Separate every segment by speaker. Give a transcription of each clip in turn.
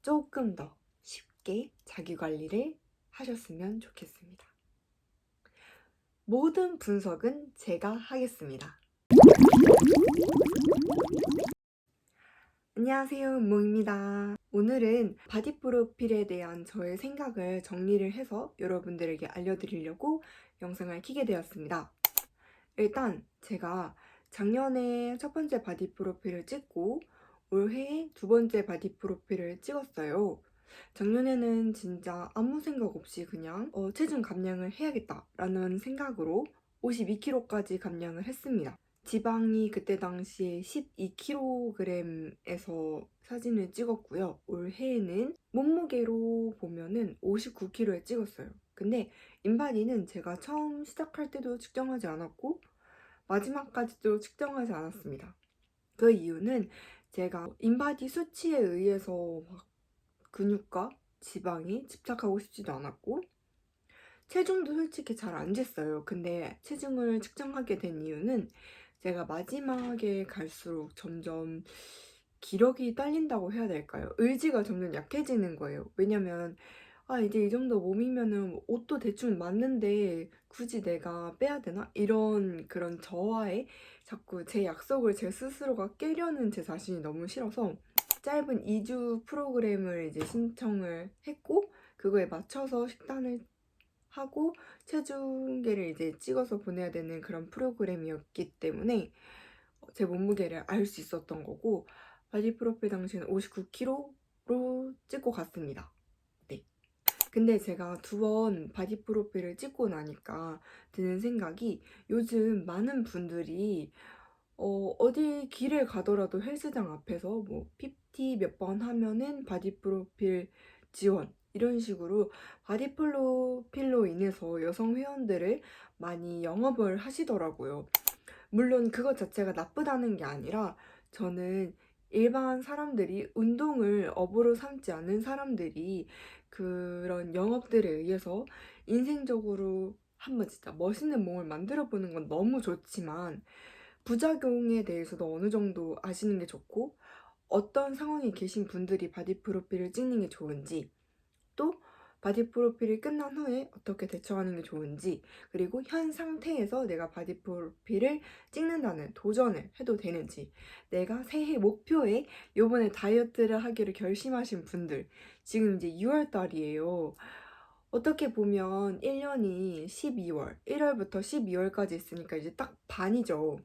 Speaker 1: 조금 더 쉽게 자기관리를 하셨으면 좋겠습니다. 모든 분석은 제가 하겠습니다. 안녕하세요, 은몽입니다. 오늘은 바디 프로필에 대한 저의 생각을 정리를 해서 여러분들에게 알려드리려고 영상을 켜게 되었습니다. 일단 제가 작년에 첫 번째 바디 프로필을 찍고 올해 두 번째 바디 프로필을 찍었어요. 작년에는 진짜 아무 생각 없이 그냥 체중 감량을 해야겠다라는 생각으로 52kg까지 감량을 했습니다. 지방이 그때 당시에 12kg에서 사진을 찍었고요. 올해에는 몸무게로 보면은 59kg에 찍었어요. 근데 인바디는 제가 처음 시작할 때도 측정하지 않았고 마지막까지도 측정하지 않았습니다. 그 이유는 제가 인바디 수치에 의해서 막 근육과 지방에 집착하고 싶지도 않았고 체중도 솔직히 잘 안 쟀어요. 근데 체중을 측정하게 된 이유는 제가 마지막에 갈수록 점점 기력이 딸린다고 해야 될까요? 의지가 점점 약해지는 거예요. 왜냐면 이제 이 정도 몸이면은 옷도 대충 맞는데 굳이 내가 빼야 되나? 이런 그런 저와의 자꾸 제 약속을 제 스스로가 깨려는 제 자신이 너무 싫어서 짧은 2주 프로그램을 이제 신청을 했고 그거에 맞춰서 식단을 하고 체중계를 이제 찍어서 보내야 되는 그런 프로그램이었기 때문에 제 몸무게를 알 수 있었던 거고 바디 프로필 당시에는 59kg로 찍고 갔습니다. 네. 근데 제가 두 번 바디 프로필을 찍고 나니까 드는 생각이 요즘 많은 분들이 어디 길을 가더라도 헬스장 앞에서 뭐 PT 몇 번 하면은 바디 프로필 지원 이런 식으로 바디 프로필로 인해서 여성 회원들을 많이 영업을 하시더라고요. 물론 그것 자체가 나쁘다는 게 아니라 저는 일반 사람들이 운동을 업으로 삼지 않는 사람들이 그런 영업들에 의해서 인생적으로 한번 진짜 멋있는 몸을 만들어 보는 건 너무 좋지만 부작용에 대해서도 어느 정도 아시는 게 좋고 어떤 상황에 계신 분들이 바디 프로필을 찍는 게 좋은지 또 바디 프로필이 끝난 후에 어떻게 대처하는 게 좋은지 그리고 현 상태에서 내가 바디 프로필을 찍는다는 도전을 해도 되는지 내가 새해 목표에 요번에 다이어트를 하기로 결심하신 분들 지금 이제 6월 달이에요. 어떻게 보면 1년이 12월, 1월부터 12월까지 있으니까 이제 딱 반이죠.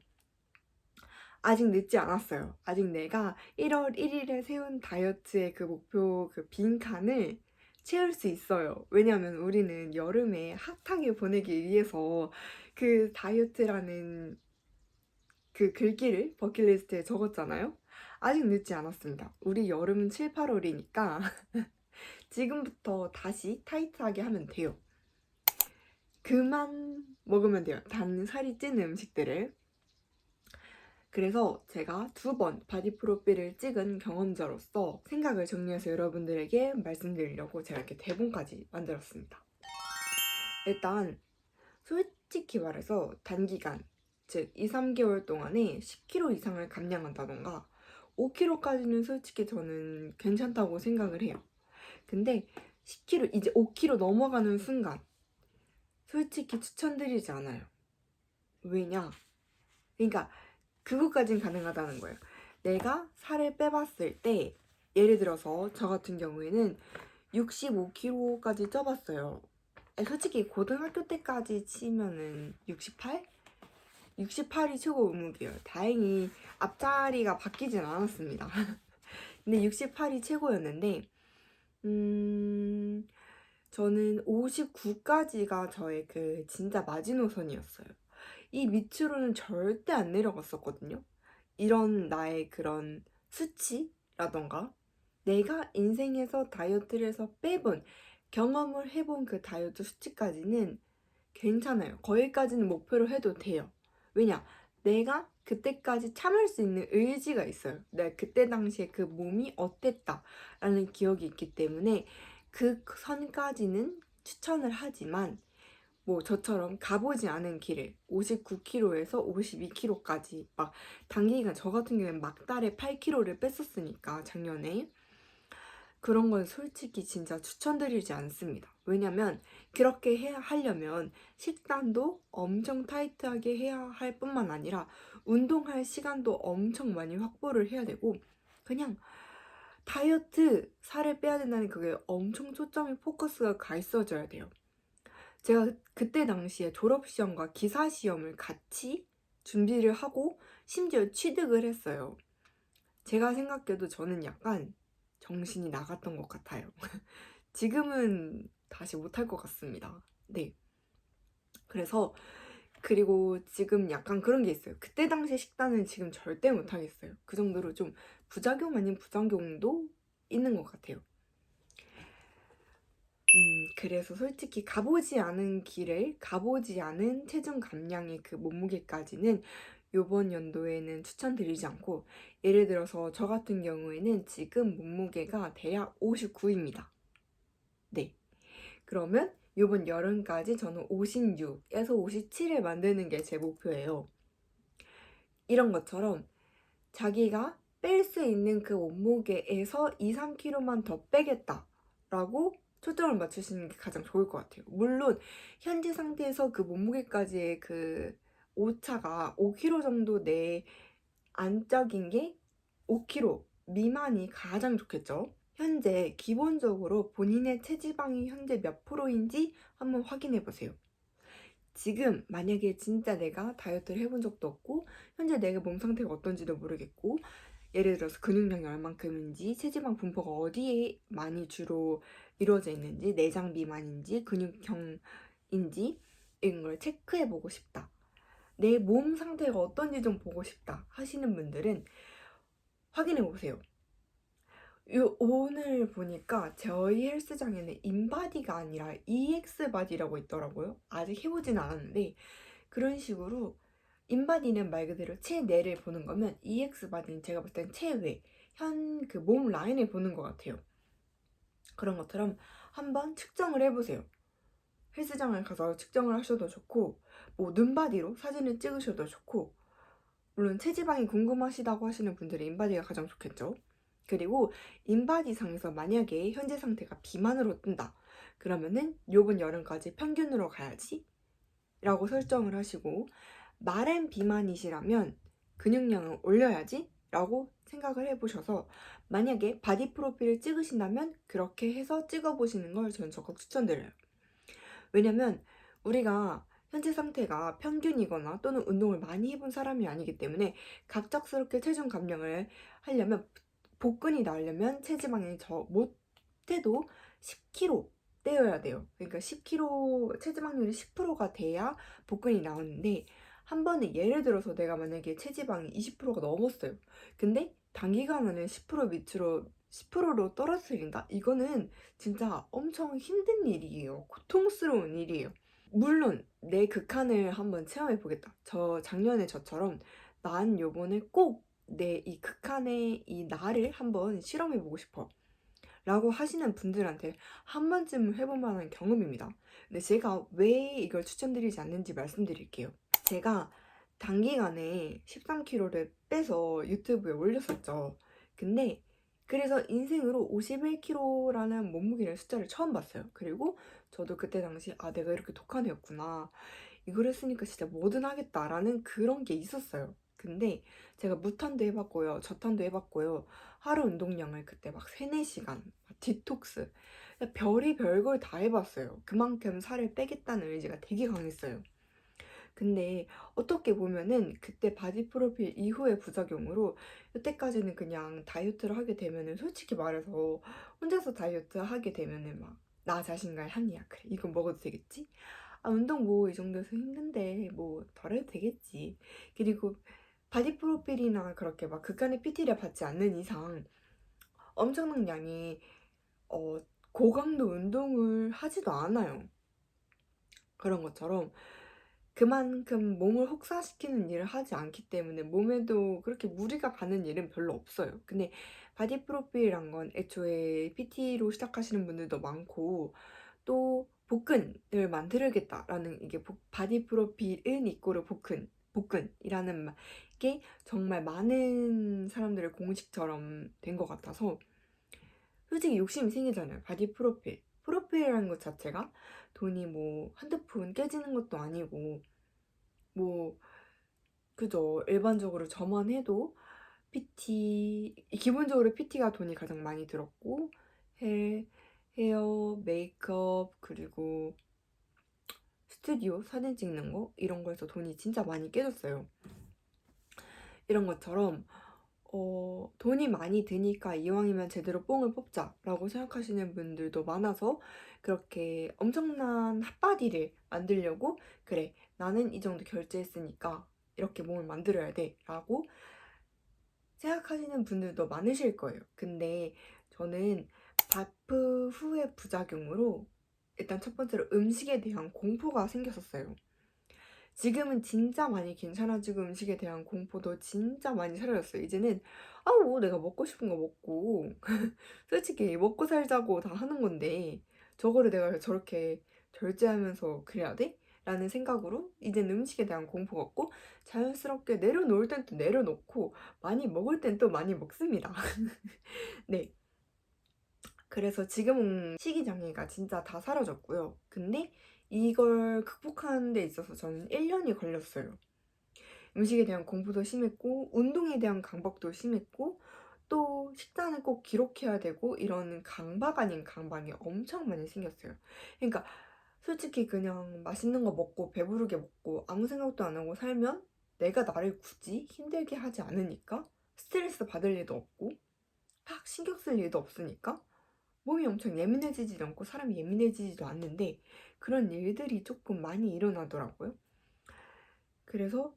Speaker 1: 아직 늦지 않았어요. 아직 내가 1월 1일에 세운 다이어트의 그 목표 그 빈칸을 채울 수 있어요. 왜냐면 우리는 여름에 핫하게 보내기 위해서 그 다이어트라는 그 글귀를 버킷리스트에 적었잖아요. 아직 늦지 않았습니다. 우리 여름은 7, 8월이니까 지금부터 다시 타이트하게 하면 돼요. 그만 먹으면 돼요. 단 살이 찌는 음식들을. 그래서 제가 두 번 바디 프로필을 찍은 경험자로서 생각을 정리해서 여러분들에게 말씀드리려고 제가 이렇게 대본까지 만들었습니다. 일단 솔직히 말해서 단기간, 즉 2, 3개월 동안에 10kg 이상을 감량한다던가 5kg까지는 솔직히 저는 괜찮다고 생각을 해요. 근데 10kg, 이제 5kg 넘어가는 순간 솔직히 추천드리지 않아요. 왜냐? 그러니까 그것까진 가능하다는 거예요. 내가 살을 빼봤을 때 예를 들어서 저 같은 경우에는 65kg까지 쪄봤어요. 솔직히 고등학교 때까지 치면은 68? 68이 최고 몸무게예요. 다행히 앞자리가 바뀌진 않았습니다. 근데 68이 최고였는데 저는 59까지가 저의 그 진짜 마지노선이었어요. 이 밑으로는 절대 안 내려갔었거든요. 이런 나의 그런 수치라던가 내가 인생에서 다이어트를 해서 빼본 경험을 해본 그 다이어트 수치까지는 괜찮아요. 거기까지는 목표로 해도 돼요. 왜냐? 내가 그때까지 참을 수 있는 의지가 있어요. 내가 그때 당시에 그 몸이 어땠다라는 기억이 있기 때문에 그 선까지는 추천을 하지만 뭐 저처럼 가보지 않은 길을 59kg에서 52kg까지 막 단기간 저 같은 경우에는 막달에 8kg를 뺐었으니까 작년에 그런 건 솔직히 진짜 추천드리지 않습니다. 왜냐면 그렇게 하려면 식단도 엄청 타이트하게 해야 할 뿐만 아니라 운동할 시간도 엄청 많이 확보를 해야 되고, 그냥 다이어트, 살을 빼야 된다는 그게 엄청 초점이 포커스가 가 있어져야 돼요. 제가 그때 당시에 졸업시험과 기사시험을 같이 준비를 하고 심지어 취득을 했어요. 제가 생각해도 저는 약간 정신이 나갔던 것 같아요. 지금은 다시 못할 것 같습니다. 네. 그래서 그리고 지금 약간 그런 게 있어요. 그때 당시 식단은 지금 절대 못하겠어요. 그 정도로 좀 부작용 아닌 부작용도 있는 것 같아요. 그래서 솔직히 가보지 않은 길을, 가보지 않은 체중 감량의 그 몸무게까지는 요번 연도에는 추천드리지 않고, 예를 들어서 저 같은 경우에는 지금 몸무게가 대략 59입니다. 네. 그러면 요번 여름까지 저는 56에서 57을 만드는 게 제 목표예요. 이런 것처럼 자기가 뺄 수 있는 그 몸무게에서 2, 3kg만 더 빼겠다라고 초점을 맞추시는 게 가장 좋을 것 같아요. 물론 현재 상태에서 그 몸무게까지의 그 오차가 5kg 정도 내 안짝인 게 5kg 미만이 가장 좋겠죠. 현재 기본적으로 본인의 체지방이 현재 몇 프로인지 한번 확인해 보세요. 지금 만약에 진짜 내가 다이어트를 해본 적도 없고 현재 내 몸 상태가 어떤지도 모르겠고, 예를 들어서 근육량이 얼만큼인지, 체지방 분포가 어디에 많이 주로 이루어져 있는지, 내장 비만인지 근육형인지 이런 걸 체크해 보고 싶다, 내 몸 상태가 어떤지 좀 보고 싶다 하시는 분들은 확인해 보세요. 오늘 보니까 저희 헬스장에는 인바디가 아니라 EX바디라고 있더라고요. 아직 해보진 않았는데, 그런 식으로 인바디는 말 그대로 체내를 보는 거면 EX바디는 제가 볼 땐 체외, 현 그 몸 라인을 보는 것 같아요. 그런 것처럼 한번 측정을 해보세요. 헬스장을 가서 측정을 하셔도 좋고, 뭐 눈바디로 사진을 찍으셔도 좋고, 물론 체지방이 궁금하시다고 하시는 분들은 인바디가 가장 좋겠죠. 그리고 인바디상에서 만약에 현재 상태가 비만으로 뜬다, 그러면은 요번 여름까지 평균으로 가야지 라고 설정을 하시고, 마른 비만이시라면 근육량을 올려야지 라고 생각을 해보셔서, 만약에 바디 프로필을 찍으신다면 그렇게 해서 찍어보시는 걸 저는 적극 추천드려요. 왜냐면 우리가 현재 상태가 평균이거나 또는 운동을 많이 해본 사람이 아니기 때문에 갑작스럽게 체중 감량을 하려면, 복근이 나오려면 체지방이 못해도 10kg 떼어야 돼요. 그러니까 10kg, 체지방률이 10%가 돼야 복근이 나오는데, 한 번에 예를 들어서 내가 만약에 체지방이 20%가 넘었어요. 근데 단기간 안에 10% 밑으로 10%로 떨어뜨린다? 이거는 진짜 엄청 힘든 일이에요. 고통스러운 일이에요. 물론 내 극한을 한번 체험해 보겠다, 작년에 저처럼 난 요번에 꼭 내 이 극한의 이 나를 한번 실험해 보고 싶어 라고 하시는 분들한테 한 번쯤 해볼 만한 경험입니다. 근데 제가 왜 이걸 추천드리지 않는지 말씀드릴게요. 제가 단기간에 13kg를 빼서 유튜브에 올렸었죠. 근데 그래서 인생으로 51kg라는 몸무게를 숫자를 처음 봤어요. 그리고 저도 그때 당시 내가 이렇게 독한 애였구나, 이걸 했으니까 진짜 뭐든 하겠다라는 그런 게 있었어요. 근데 제가 무탄도 해봤고요, 저탄도 해봤고요, 하루 운동량을 그때 막 3, 4시간 디톡스, 별의별 걸 다 해봤어요. 그만큼 살을 빼겠다는 의지가 되게 강했어요. 근데 어떻게 보면은 그때 바디 프로필 이후의 부작용으로 여태까지는 그냥 다이어트를 하게 되면은, 솔직히 말해서 혼자서 다이어트 하게 되면은 막 나 자신과의 합리화, 그래 이건 먹어도 되겠지? 운동 뭐 이 정도에서 힘든데 뭐 덜 해도 되겠지. 그리고 바디 프로필이나 그렇게 막 극한의 PT를 받지 않는 이상 엄청난 양의 어, 고강도 운동을 하지도 않아요. 그런 것처럼 그만큼 몸을 혹사시키는 일을 하지 않기 때문에 몸에도 그렇게 무리가 가는 일은 별로 없어요. 근데 바디 프로필이란 건 애초에 PT로 시작하시는 분들도 많고, 또 복근을 만들겠다라는, 이게 바디 프로필은 이꼬르 복근이라는 게 정말 많은 사람들의 공식처럼 된 것 같아서, 솔직히 욕심이 생기잖아요. 바디 프로필. 프로필이라는 것 자체가 돈이 뭐 한두 푼 깨지는 것도 아니고, 뭐, 그죠. 일반적으로 저만 해도 PT, 기본적으로 PT가 돈이 가장 많이 들었고, 헤어, 메이크업, 그리고 스튜디오 사진 찍는 거 이런 거에서 돈이 진짜 많이 깨졌어요. 이런 것처럼 돈이 많이 드니까 이왕이면 제대로 뽕을 뽑자라고 생각하시는 분들도 많아서 그렇게 엄청난 핫바디를 만들려고 그래 나는 이 정도 결제했으니까 이렇게 몸을 만들어야 돼 라고 생각하시는 분들도 많으실 거예요. 근데 저는 바프 후의 부작용으로 일단 첫 번째로 음식에 대한 공포가 생겼었어요. 지금은 진짜 많이 괜찮아지고 음식에 대한 공포도 진짜 많이 사라졌어요. 이제는 뭐 내가 먹고 싶은 거 먹고 솔직히 먹고 살자고 다 하는 건데 저거를 내가 저렇게 절제하면서 그래야 돼? 라는 생각으로 이제는 음식에 대한 공포가 없고 자연스럽게 내려놓을 땐 또 내려놓고 많이 먹을 땐 또 많이 먹습니다. 네. 그래서 지금은 식이장애가 진짜 다 사라졌고요. 근데 이걸 극복하는 데 있어서 저는 1년이 걸렸어요. 음식에 대한 공부도 심했고 운동에 대한 강박도 심했고 또 식단을 꼭 기록해야 되고 이런 강박 아닌 강박이 엄청 많이 생겼어요. 그러니까 솔직히 그냥 맛있는 거 먹고 배부르게 먹고 아무 생각도 안 하고 살면 내가 나를 굳이 힘들게 하지 않으니까 스트레스 받을 일도 없고 막 신경 쓸 일도 없으니까 몸이 엄청 예민해지지도 않고 사람이 예민해지지도 않는데 그런 일들이 조금 많이 일어나더라고요. 그래서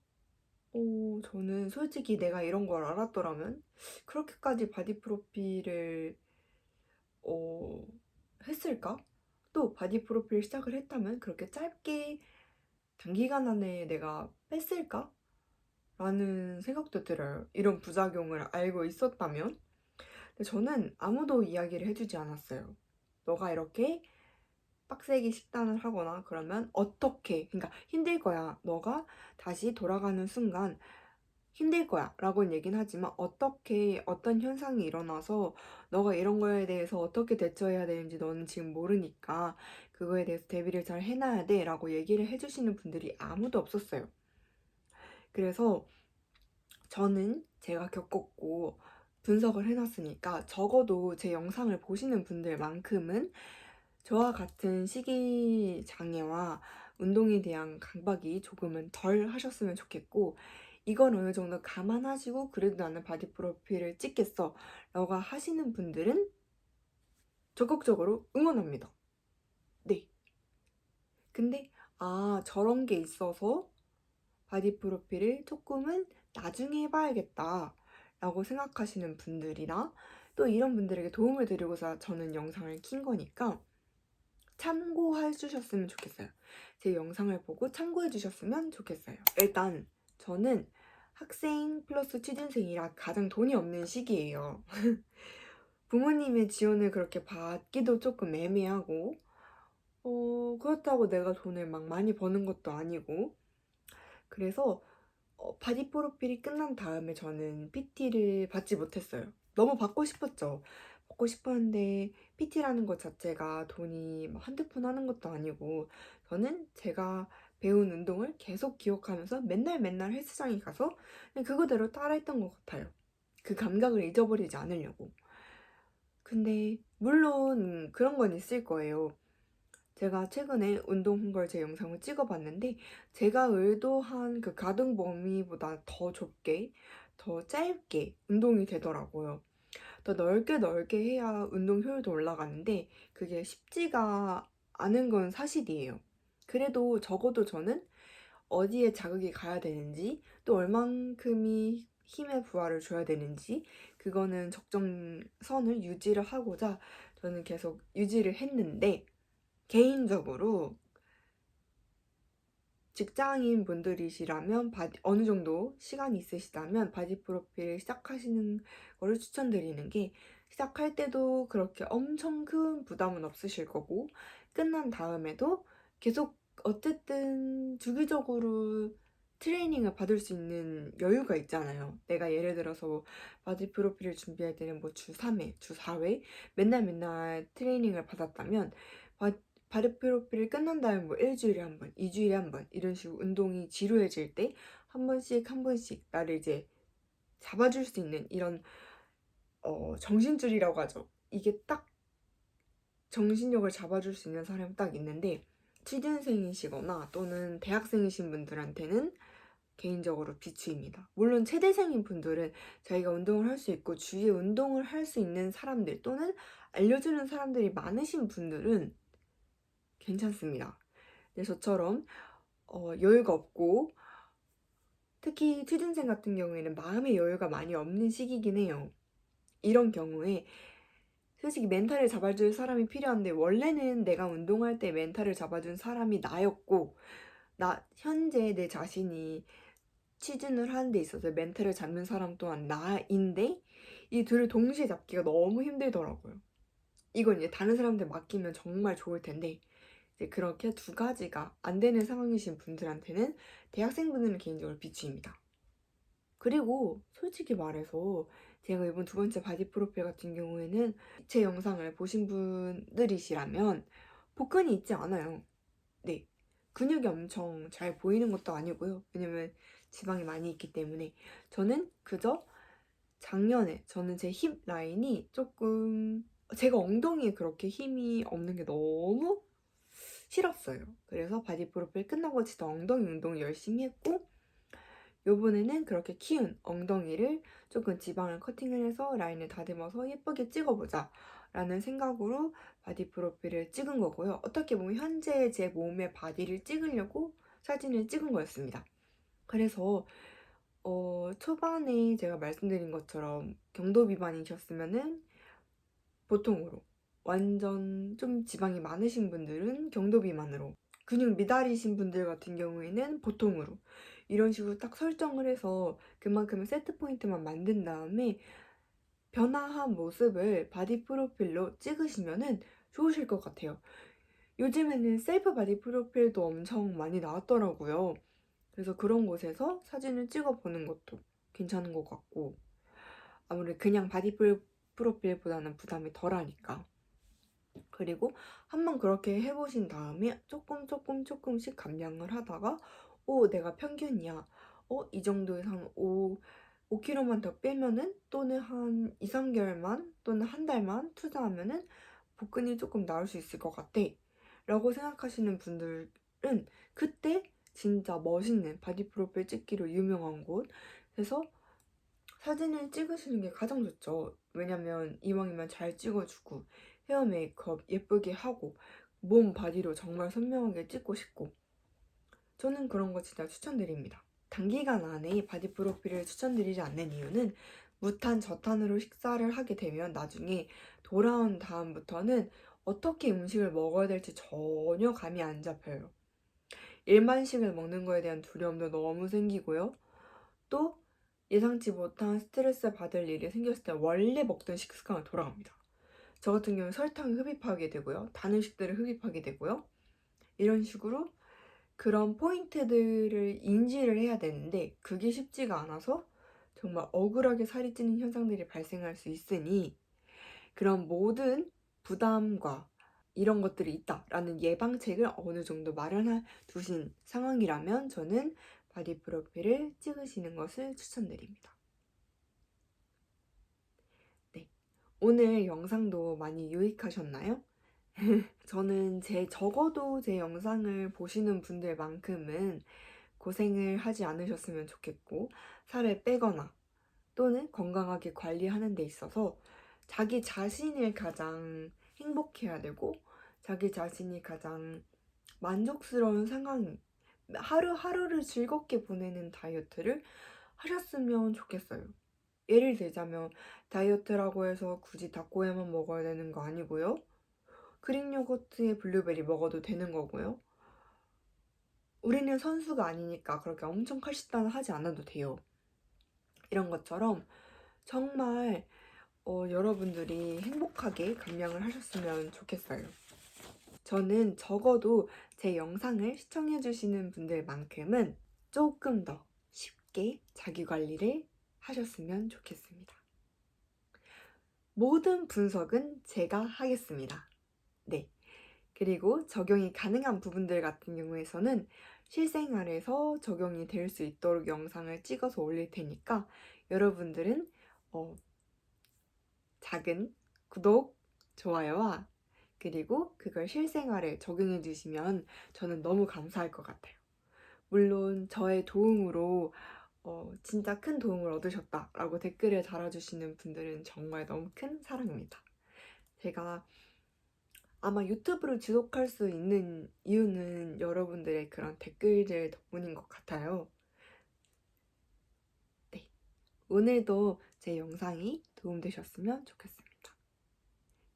Speaker 1: 저는 솔직히 내가 이런 걸 알았더라면 그렇게까지 바디 프로필을 어, 했을까? 또 바디 프로필 시작을 했다면 그렇게 짧게 단기간 안에 내가 뺐을까? 라는 생각도 들어요. 이런 부작용을 알고 있었다면. 근데 저는 아무도 이야기를 해주지 않았어요. 너가 이렇게 빡세게 식단을 하거나 그러면 어떻게, 그러니까 힘들 거야. 너가 다시 돌아가는 순간 힘들 거야 라고는 얘기는 하지만 어떻게 어떤 현상이 일어나서 너가 이런 거에 대해서 어떻게 대처해야 되는지 너는 지금 모르니까 그거에 대해서 대비를 잘 해놔야 돼 라고 얘기를 해주시는 분들이 아무도 없었어요. 그래서 저는 제가 겪었고 분석을 해놨으니까 적어도 제 영상을 보시는 분들만큼은 저와 같은 식이 장애와 운동에 대한 강박이 조금은 덜 하셨으면 좋겠고 이건 어느 정도 감안하시고 그래도 나는 바디 프로필을 찍겠어 라고 하시는 분들은 적극적으로 응원합니다. 네. 근데 저런 게 있어서 바디 프로필을 조금은 나중에 해봐야겠다 라고 생각하시는 분들이나 또 이런 분들에게 도움을 드리고자 저는 영상을 킨 거니까 참고해 주셨으면 좋겠어요. 제 영상을 보고 참고해 주셨으면 좋겠어요. 일단 저는 학생 플러스 취준생이라 가장 돈이 없는 시기예요. 부모님의 지원을 그렇게 받기도 조금 애매하고 그렇다고 내가 돈을 막 많이 버는 것도 아니고 그래서 바디 프로필이 끝난 다음에 저는 PT를 받지 못했어요. 너무 받고 싶었죠. 받고 싶었는데 PT라는 것 자체가 돈이 뭐 한두 푼 하는 것도 아니고 저는 제가 배운 운동을 계속 기억하면서 맨날 맨날 헬스장에 가서 그냥 그거대로 따라했던 것 같아요. 그 감각을 잊어버리지 않으려고. 근데 물론 그런 건 있을 거예요. 제가 최근에 운동한 걸 제 영상을 찍어봤는데 제가 의도한 그 가동 범위보다 더 좁게, 더 짧게 운동이 되더라고요. 더 넓게 넓게 해야 운동 효율도 올라가는데 그게 쉽지가 않은 건 사실이에요. 그래도 적어도 저는 어디에 자극이 가야 되는지 또 얼만큼이 힘의 부하를 줘야 되는지 그거는 적정선을 유지를 하고자 저는 계속 유지를 했는데 개인적으로 직장인 분들이시라면 어느 정도 시간이 있으시다면 바디 프로필 시작하시는 거를 추천드리는 게 시작할 때도 그렇게 엄청 큰 부담은 없으실 거고 끝난 다음에도 계속 어쨌든 주기적으로 트레이닝을 받을 수 있는 여유가 있잖아요. 내가 예를 들어서 바디 프로필을 준비할 때는 뭐 주 3회, 주 4회 맨날 트레이닝을 받았다면 바디 프로필이 끝난 다음에 뭐 일주일에 한 번, 2주일에 한 번 이런 식으로 운동이 지루해질 때 한 번씩 나를 이제 잡아줄 수 있는 이런 정신줄이라고 하죠. 이게 딱 정신력을 잡아줄 수 있는 사람이 딱 있는데 취준생이시거나 또는 대학생이신 분들한테는 개인적으로 비추입니다. 물론 체대생인 분들은 자기가 운동을 할 수 있고 주위에 운동을 할 수 있는 사람들 또는 알려주는 사람들이 많으신 분들은 괜찮습니다. 근데 저처럼 여유가 없고 특히 취준생 같은 경우에는 마음의 여유가 많이 없는 시기긴 해요. 이런 경우에 솔직히 멘탈을 잡아줄 사람이 필요한데 원래는 내가 운동할 때 멘탈을 잡아준 사람이 나였고 현재 내 자신이 취준을 하는 데 있어서 멘탈을 잡는 사람 또한 나인데 이 둘을 동시에 잡기가 너무 힘들더라고요. 이건 이제 다른 사람들 맡기면 정말 좋을 텐데 이제 그렇게 두 가지가 안 되는 상황이신 분들한테는 대학생분들은 개인적으로 비추입니다. 그리고 솔직히 말해서 제가 이번 두 번째 바디 프로필 같은 경우에는 제 영상을 보신 분들이시라면 복근이 있지 않아요. 네. 근육이 엄청 잘 보이는 것도 아니고요. 왜냐면 지방이 많이 있기 때문에 저는 그저 작년에 저는 제 힙 라인이 조금 제가 엉덩이에 그렇게 힘이 없는 게 너무 싫었어요. 그래서 바디 프로필 끝나고 진짜 엉덩이 운동 열심히 했고 요번에는 그렇게 키운 엉덩이를 조금 지방을 커팅을 해서 라인을 다듬어서 예쁘게 찍어보자 라는 생각으로 바디 프로필을 찍은 거고요. 어떻게 보면 현재 제 몸의 바디를 찍으려고 사진을 찍은 거였습니다. 그래서 초반에 제가 말씀드린 것처럼 경도 비만이셨으면은 보통으로 완전 좀 지방이 많으신 분들은 경도 비만으로 근육 미달이신 분들 같은 경우에는 보통으로 이런 식으로 딱 설정을 해서 그만큼의 세트 포인트만 만든 다음에 변화한 모습을 바디 프로필로 찍으시면은 좋으실 것 같아요. 요즘에는 셀프 바디 프로필도 엄청 많이 나왔더라고요. 그래서 그런 곳에서 사진을 찍어보는 것도 괜찮은 것 같고 아무래도 그냥 바디 프로필보다는 부담이 덜하니까. 그리고 한번 그렇게 해보신 다음에 조금씩 감량을 하다가 내가 평균이야. 이 정도에서 한 5kg만 더 빼면은 또는 한 2, 3개월만 또는 한 달만 투자하면은 복근이 조금 나올 수 있을 것 같아. 라고 생각하시는 분들은 그때 진짜 멋있는 바디 프로필 찍기로 유명한 곳에서 사진을 찍으시는 게 가장 좋죠. 왜냐면 이왕이면 잘 찍어주고 헤어 메이크업 예쁘게 하고 몸 바디로 정말 선명하게 찍고 싶고 저는 그런 거 진짜 추천드립니다. 단기간 안에 바디 프로필을 추천드리지 않는 이유는 무탄 저탄으로 식사를 하게 되면 나중에 돌아온 다음부터는 어떻게 음식을 먹어야 될지 전혀 감이 안 잡혀요. 일만식을 먹는 거에 대한 두려움도 너무 생기고요. 또 예상치 못한 스트레스 받을 일이 생겼을 때 원래 먹던 식습관으로 돌아갑니다. 저 같은 경우는 설탕을 흡입하게 되고요. 단 음식들을 흡입하게 되고요. 이런 식으로 그런 포인트들을 인지를 해야 되는데 그게 쉽지가 않아서 정말 억울하게 살이 찌는 현상들이 발생할 수 있으니 그런 모든 부담과 이런 것들이 있다라는 예방책을 어느 정도 마련해 두신 상황이라면 저는 바디 프로필을 찍으시는 것을 추천드립니다. 네, 오늘 영상도 많이 유익하셨나요? 저는 적어도 제 영상을 보시는 분들만큼은 고생을 하지 않으셨으면 좋겠고 살을 빼거나 또는 건강하게 관리하는 데 있어서 자기 자신을 가장 행복해야 되고 자기 자신이 가장 만족스러운 상황 하루하루를 즐겁게 보내는 다이어트를 하셨으면 좋겠어요. 예를 들자면 다이어트라고 해서 굳이 닭고야만 먹어야 되는 거 아니고요. 그릭 요거트에 블루베리 먹어도 되는 거고요. 우리는 선수가 아니니까 그렇게 엄청 칼식단을 하지 않아도 돼요. 이런 것처럼 정말 여러분들이 행복하게 감량을 하셨으면 좋겠어요. 저는 적어도 제 영상을 시청해주시는 분들만큼은 조금 더 쉽게 자기관리를 하셨으면 좋겠습니다. 모든 분석은 제가 하겠습니다. 네. 그리고 적용이 가능한 부분들 같은 경우에서는 실생활에서 적용이 될 수 있도록 영상을 찍어서 올릴 테니까 여러분들은 작은 구독, 좋아요와 그리고 그걸 실생활에 적용해 주시면 저는 너무 감사할 것 같아요. 물론 저의 도움으로 진짜 큰 도움을 얻으셨다라고 댓글을 달아주시는 분들은 정말 너무 큰 사랑입니다. 제가 아마 유튜브를 지속할 수 있는 이유는 여러분들의 그런 댓글들 덕분인 것 같아요. 네, 오늘도 제 영상이 도움되셨으면 좋겠습니다.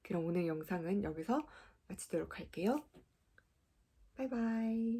Speaker 1: 그럼 오늘 영상은 여기서 마치도록 할게요. 바이바이.